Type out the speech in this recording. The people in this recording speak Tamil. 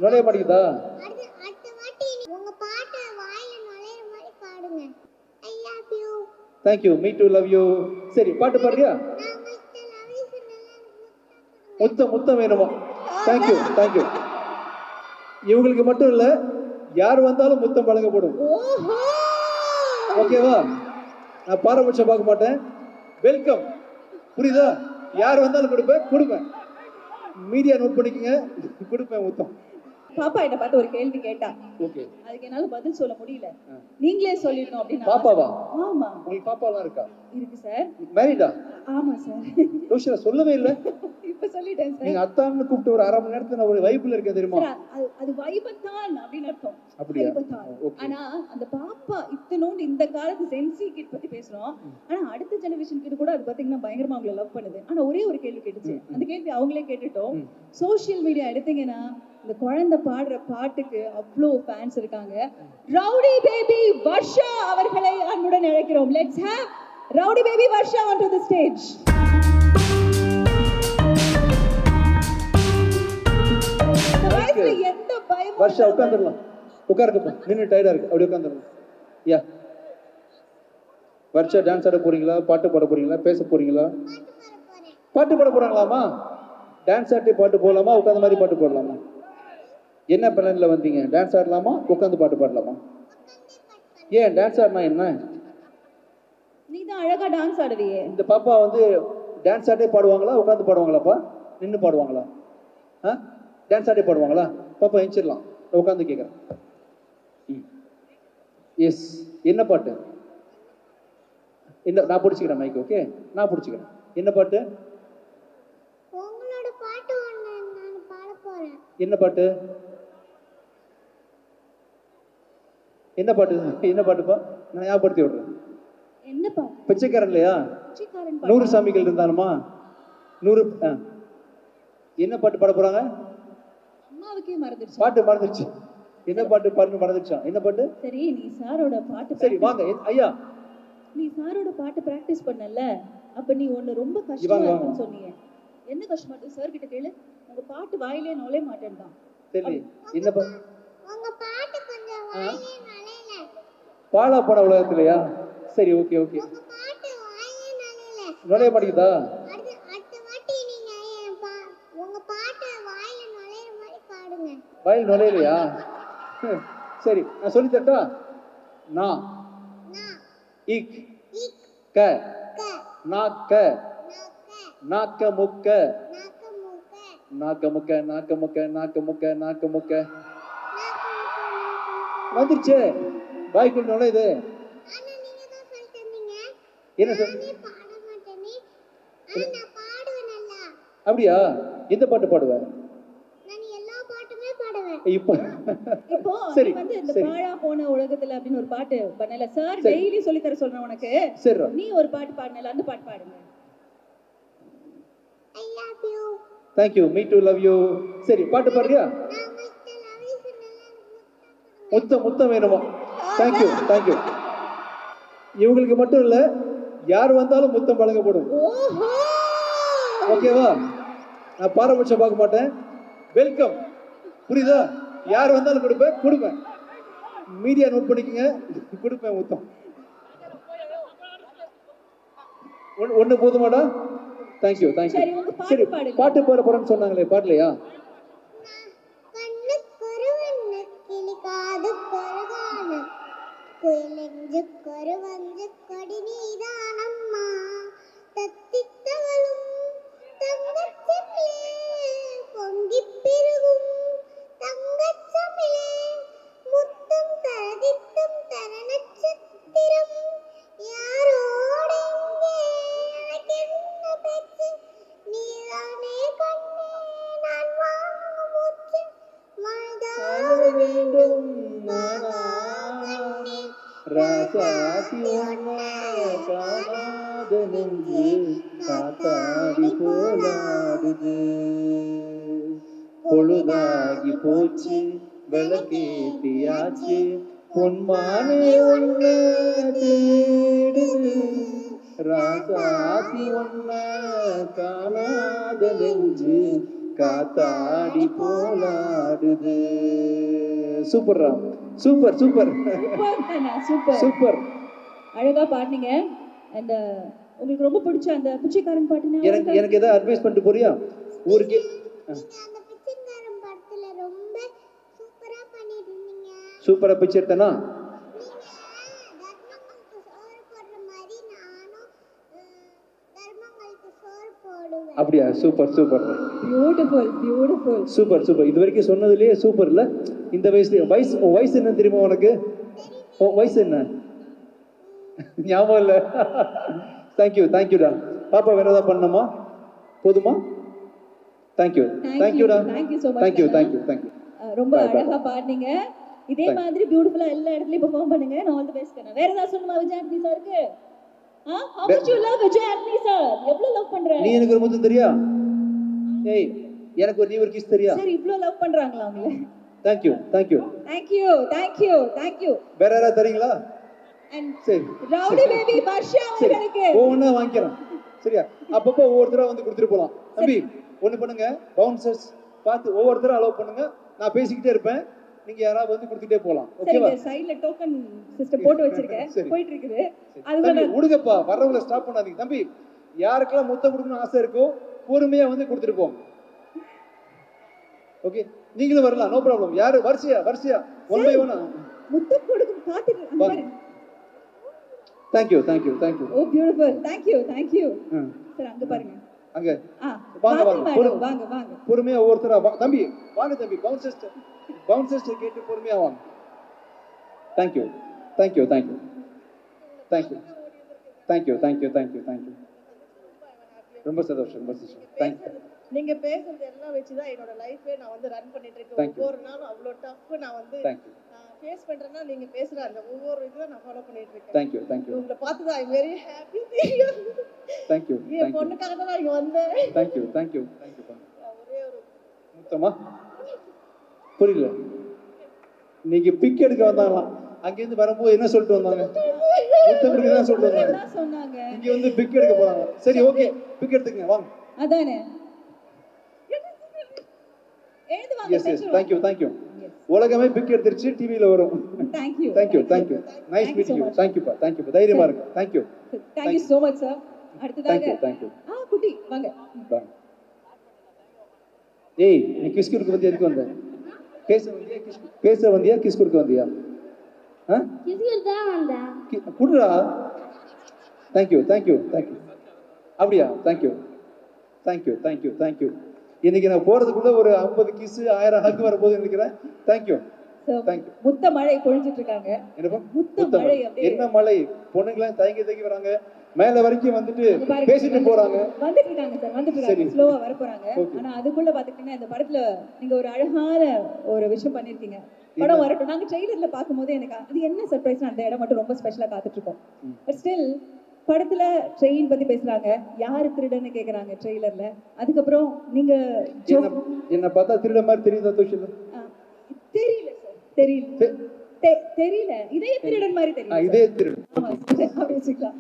நுழைய மாட்டேங்குதா? அடுத்த வாட்டி உங்க பாட்டை வாயில நுழையிற மாதிரி பாடுங்க. I love you. Thank you. Me too love you. சரி பாட்டு பாடுறியா? நான் ஃபர்ஸ்ட் லவ் யூ சொன்னேன்ல, முத்தம் வேணுமா? Thank you. Thank you. இவங்களுக்கு மட்டும் இல்ல, யார் வந்தாலும் முத்தம் வழங்கப்படும். ஓஹோ, ஓகேவா? நான் பாரபட்சம் பார்க்க மாட்டேன். வெல்கம். புரியுதா? யார் வந்தாலும் கொடுப்பேன். மீடியா நோட் பண்ணிக்கங்க, கொடுப்பேன் முத்தம். பாப்பா என்ன பார்த்து ஒரு கேள்வி கேட்டா. ஓகே. அதுக்கு என்னால பதில் சொல்ல முடியல. நீங்களே சொல்லிடணும் அப்படின்னு. பாப்பாவா? ஆமா. உங்களுக்கு பாப்பாலாம் இருக்கா? இருக்கு சார். மேரிடா? ஆமா சார். ரோஷியா சொல்லவே இல்ல. இப்ப சொல்லிட்டேன் சார். நீங்க அத்தான்னு கூப்பிட்டு ஒரு அரை மணி நேரத்துல நான் ஒரு வைப்ல இருக்கேன் தெரியுமா? அது வைபத்தான் அப்படின்னு அர்த்தம். அப்படியா? ஆனா அந்த பாப்பா இத்தனோண்டு இந்த காலத்து சென்சி கிட் பத்தி பேசுறோம். ஆனா அடுத்த ஜெனரேஷன் கிட்ட கூட அது பாத்தீங்கன்னா பயங்கரமா அவங்கள லவ் பண்ணுது. ஆனா ஒரே ஒரு கேள்வி கேட்டுச்சு. அந்த கேள்வி அவங்களே கேட்டுட்டோம். சோசியல் மீடியா எடுத்தீங்கன்னா இந்த குழந்தை பாடுற பாட்டுக்கு அவ்வளோ ஃபேன்ஸ் இருக்காங்க. ரவுடி பேபி வர்ஷா அவர்களை அன்புடன் அழைக்கிறோம். Let's have rowdy baby Varsha onto the stage. எந்த பயம் வர்ஷா உட்கார்ந்துடலாம். உட்காருங்க. நின்று டயர்டா இருக்கு. அப்படி உட்கார்ந்துடலாம். யா. வர்ஷா டான்ஸ் ஆட போறீங்களா? பாட்டு பாட போறீங்களா? பேச போறீங்களா? பாட்டு பாட போறாங்களாமா? டான்ஸ் ஆடி பாட்டு போடலாமா? உட்கார்ந்த மாதிரி பாட்டு போடலாமா? என்ன பிளான்ல வந்தீங்க? டான்ஸ் ஆடலாமா? உட்கார்ந்து பாட்டு பாடலாமா? ஏன் டான்ஸ் ஆடினா என்ன? நீ தான் அழகா டான்ஸ் ஆடுவியே. இந்த பாப்பா வந்து டான்ஸ் ஆடே பாடுவாங்களா? உட்கார்ந்து பாடுவாங்களாப்பா? நின்று பாடுவாங்களா? டான்ஸ் ஆடே பாடுவாங்களா? பாப்பா எஞ்சிடலாம். உட்காந்து கேட்குறேன். எஸ். என்ன பாட்டு? என்ன? நான் பிடிச்சிக்கிறேன் மைக். ஓகே, நான் பிடிச்சிக்கிறேன். என்ன பாட்டு? உங்களோட பாட்டு ஒண்ணு நான் பாட போறேன். என்ன பாட்டு? என்ன பாட்டுப்பா? நான் ஞாபகப்படுத்தி விடுறேன். என்ன பாட்டு? பிச்சைக்காரன் இல்லையா? 100 சாமிகள் இருந்தாலுமா? 100. என்ன பாட்டு பாட போறாங்க? அம்மாவுக்கே மறந்துருச்சு. பாட்டு மறந்துருச்சு. என்ன பாட்டு பாட்டு மறந்துருச்சா? என்ன பாட்டு? சரி, நீ சாரோட பாட்டு. சரி வாங்க ஐயா. நீ சாரோட பாட்டு பிராக்டிஸ் பண்ணல, அப்ப நீ ஒண்ணு ரொம்ப கஷ்டமா இருக்குன்னு சொன்னீங்க. என்ன கஷ்டமா இருக்கு? சார் கிட்ட கேளு. உங்க பாட்டு வாயிலே நுழைய மாட்டேன்தான். சரி, என்ன பாட்டு? உங்க பாட்டு கொஞ்சம் வாயிலே நுழையல. பாலா பாட உலகத்திலயா? சரி, ஓகே. உங்க பாட்டு வாயிலே நுழையல. நுழைய மாட்டேங்குதா? அடுத்த வாட்டி நீங்க உங்க பாட்டு வாயில நுழையிற மாதிரி பாடுங்க. வாயில் நுழையலையா? சரி, நான் சொல்லி தரட்டா? நா இக் க நாக்க நாக்க முக்க வந்துருச்சே. வாய்க்குள் நுழையுது. ஆனா நீங்க தான் சொல்லிட்டு இருந்தீங்க என்ன சொல்? நானே பாட மாட்டேனே. ஆனா நான் பாடுவேன் நல்லா. அப்படியா? எந்த பாட்டு பாடுவ? நான் எல்லா பாட்டுமே பாடுவேன். இப்போ சரி, வந்து இந்த பாழா போன உலகத்துல அப்படின்னு ஒரு பாட்டு பண்ணல சார். டெய்லி சொல்லி தர சொல்றேன் உனக்கு. சரி, நீ ஒரு பாட்டு பாடுனல, அந்த பாட்டு பாடுங்க. I love you. Thank you. Me too love you. சரி பாட்டு பாடுறியா? நான் ஃபர்ஸ்ட் லவ் யூ சொன்னேன்ல, முத்தம் வேணுமா? Thank you. இவங்களுக்கு மட்டும் இல்ல, யார் வந்தாலும் முத்தம் வழங்கப்படும். ஓஹோ, ஓகேவா? நான் பாரபட்சம் பார்க்க மாட்டேன். வெல்கம். புரியுதா? யார் வந்தாலும் கொடுப்பேன். மீடியா நோட் பண்ணிக்கங்க, கொடுப்பேன் முத்தம். ஒண்ணு போதுமாடா? தேங்க்யூ. சரி, பாட்டு பாட போறேன்னு சொன்னாங்களே, பாடலையா? கண்ணுக்கொரு வண்ண கிளி காதுக்கொரு கானம் குயில் நெஞ்சுக்கொரு வஞ்சக் கொடி நீதானம்மா தத்தித்தவளும் தங்கச்சமிழே பொங்கிப் பெருகும் தங்கச்சமிழே முத்தம் தரதித்தம் தர நட்சத்திரம் யாரோட இங்கே எனக்கென்ன பேச்சு நீதானே கண்ணே நான் வாங்கும் மூச்சு வாழ்தாக வேண்டும் நானே ராசாத்தி ஒன்னா காணாத நெஞ்சு காத்தாடி போலாடுது பொழுதாகி போச்சு விளக்கேத்தியாச்சு பொன்மானே ஒன்ன தேடுது ராசாத்தி ஒன்ன காணாத நெஞ்சு காத்தாடி போலாடுது. சூப்பர்ரா, சூப்பர் சூப்பர் சூப்பர் சூப்பர். அழகா பாடுனீங்க. அண்ட் உங்களுக்கு ரொம்ப பிடிச்ச அந்த பிச்சைக்காரன் பாட்டுனா எனக்கு ஏதாவது அட்வைஸ் பண்ணிட்டு போறியா ஊருக்கு? நீங்க அந்த பிச்சைக்காரன் படத்துல ரொம்ப சூப்பரா பண்ணிட்டு இருந்தீங்க. சூப்பரா பிச்சை எடுத்தனா? நீங்க தர்மங்களுக்கு சோறு போடுற மாதிரி நானும் தர்மங்களுக்கு சோறு போடுவேன். அப்படியா? Super super beautiful beautiful. Super super. இது வரைக்கும் சொன்னதுலயே சூப்பர் இல்ல? இந்த வயசுல உன் வயசு என்ன தெரியுமா உனக்கு? உன் வயசு என்ன ஞாபகம் இல்ல? தேங்க்யூ தேங்க்யூடா. பாப்பா வேற ஏதாவது பண்ணணுமா? போதுமா? தேங்க்யூ தேங்க்யூடா. Thank you so much. Thank you thank you thank you. ரொம்ப அழகா பாடுனீங்க. இதே மாதிரி பியூட்டிஃபுல்லா எல்லா இடத்துலயும் பெர்ஃபார்ம் பண்ணுங்க. நான் ஆல் தி பெஸ்ட் கண்ணா. வேற ஏதாவது சொல்லணுமா விஜய் ஆண்டனி சாருக்கு? how much you love Vijay Antony sir? எவ்வளவு லவ் பண்ற? நீ எனக்கு ஒரு முத்து தெரியா? ஏய் எனக்கு ஒரு நீ ஒரு கிஸ் தெரியா? சார் இவ்ளோ லவ் பண்றாங்களா அவங்கள? Thank you thank you thank you thank you thank you. வேற யாராவது தரீங்களா? அண்ட் சரி ரவுடி பேபி வர்ஷா அவங்களுக்கு ஒவ்வொன்றா வாங்கிக்கிறேன். சரியா? அப்பப்போ ஒவ்வொருத்தரா வந்து கொடுத்துட்டு போலாம். தம்பி ஒண்ணு பண்ணுங்க, பவுன்சர்ஸ் பார்த்து ஒவ்வொருத்தரா அலோவ் பண்ணுங்க. நான் பேசிக்கிட்டே இருப்பேன், நீங்க யாராவது வந்து கொடுத்துட்டே போலாம். ஓகேவா? சரிங்க. சைடுல டோக்கன் சிஸ்டம் போட்டு வச்சிருக்கேன். சரி. போயிட்டு இருக்குது. தம்பி அதுக்குள்ள உடுங்கப்பா, வர்றவங்கள ஸ்டாப் பண்ணாதீங்க. தம்பி யாருக்கெல்லாம் முத்தம் கொடுக்கணும்னு ஆசை இருக்கோ பொறுமையா வந்து கொடுத்துட்டு போங்க. ஓகே, நீங்களும் வரலாம், நோ ப்ராப்ளம். யாரு வரிசையா வரிசையா ஒன் பை ஒன். முத்தம் கொடுக்கும் காத்துட்டு அந்த மாதிரி. Thank you thank you thank you. ஓ பியூட்டிஃபுல். Thank you thank you. சார் அங்க பாருங்க. அங்க வாங்க வாங்க வாங்க வாங்க வாங்க. பொறுமையா ஒவ்வொருத்தரா தம்பி வாங்க தம்பி. பவுன்சர்ஸ் கேட்டு பொறுமையா வாங்க. Thank you thank you thank you thank you thank you thank you thank you thank you. ரொம்ப சந்தோஷம் ரொம்ப சந்தோஷம். தேங்க்யூ. நீங்க பேசுறது எல்லாம் வச்சுதான் என்னோட லைஃபே நான் வந்து ரன் பண்ணிட்டு இருக்கேன். Thank you. ஒவ்வொரு நாளும் அவ்வளோ டஃப் நான் வந்து தேங்க்யூ ஃபேஸ் பண்றேன்னா நீங்க பேசுற அந்த ஒவ்வொரு இதுவும் நான் ஃபாலோ பண்ணிட்டு இருக்கேன். தேங்க்யூ தேங்க்யூ உங்களை பார்த்து தான் ஐ வெரி ஹாப்பி. தேங்க்யூ என் பொண்ணுக்காக தான் நான் இங்க வந்தேன். Thank you thank you thank you. ஒரே ஒரு முத்தமா புரியல? நீங்க பிக் எடுக்க வந்தாங்களாம், அங்கிருந்து வரும்போது என்ன சொல்லிட்டு வந்தாங்க? முத்தம் கொடுக்க தான் சொல்லிட்டு வந்தாங்க. என்ன சொன்னாங்க? இங்க வந்து பிக் எடுக்க போறாங்க. சரி ஓகே, பிக் எடுத்துக்கங்க வாங்க. அதானே. எழுந்து வாங்க. Yes yes thank you thank you. உலகமே பிக் எடுத்துருச்சு, டிவில வரும். Thank you thank you thank you. Nice meeting you. தேங்க்யூப்பா தேங்க்யூப்பா. தைரியமா இருங்க. Thank you thank you so much sir. அடுத்ததாக தேங்க்யூ தேங்க்யூ. குட்டி வாங்க. ஏய் நீ கிஸ் கொடுக்க வந்தியா? எதுக்கு வந்த? பேச வந்தியா கிஸ் கொடுக்க வந்தியா? கிஸ்கில் தான் வந்தேன். குடுறா. Thank you thank you thank you. அப்படியா? Thank you thank you thank you thank you. இன்னைக்கு நான் போறதுக்குள்ள ஒரு 50 கிஸ் 1000 ஹக் வரப்போகுது நினைக்கிறேன். Thank you thank you. முத்த மழை பொழிஞ்சிட்டு இருக்காங்க. என்னப்பா முத்த மழை அப்படியே. என்ன மழை? பொண்ணுங்களாம் தயங்கி வராங்க, மேல வரைக்கும் வந்துட்டு பேசிட்டு போறாங்க. வந்துட்டு இருக்காங்க சார், வந்துட்டு இருக்காங்க. ஸ்லோவா வர போறாங்க. ஆனா அதுக்குள்ள பாத்துக்கிட்டீங்கன்னா இந்த படத்துல நீங்க ஒரு அழகான ஒரு விஷயம் பண்ணிருக்கீங்க. படம் வரட்டும். நாங்க ட்ரெய்லர்ல பார்க்கும்போது எனக்கு அது என்ன சர்ப்ரைஸ்னா அந்த இடம் மட்டும் ரொம்ப ஸ்பெஷலா காத்துட்டு இருக்கோம். பட் ஸ்டில் படத்துல ட்ரெயின் பத்தி பேசுறாங்க, யாரு திருடன்னு கேக்குறாங்க ட்ரெய்லர்ல. அதுக்கப்புறம் நீங்க என்ன பார்த்தா திருட மாதிரி தெரியுதா? தோஷம் தெரியல சார், தெரியல தெரியல. இதே திருடன் மாதிரி தெரியும். இதே திருடன். ஆமா, வச்சுக்கலாம்.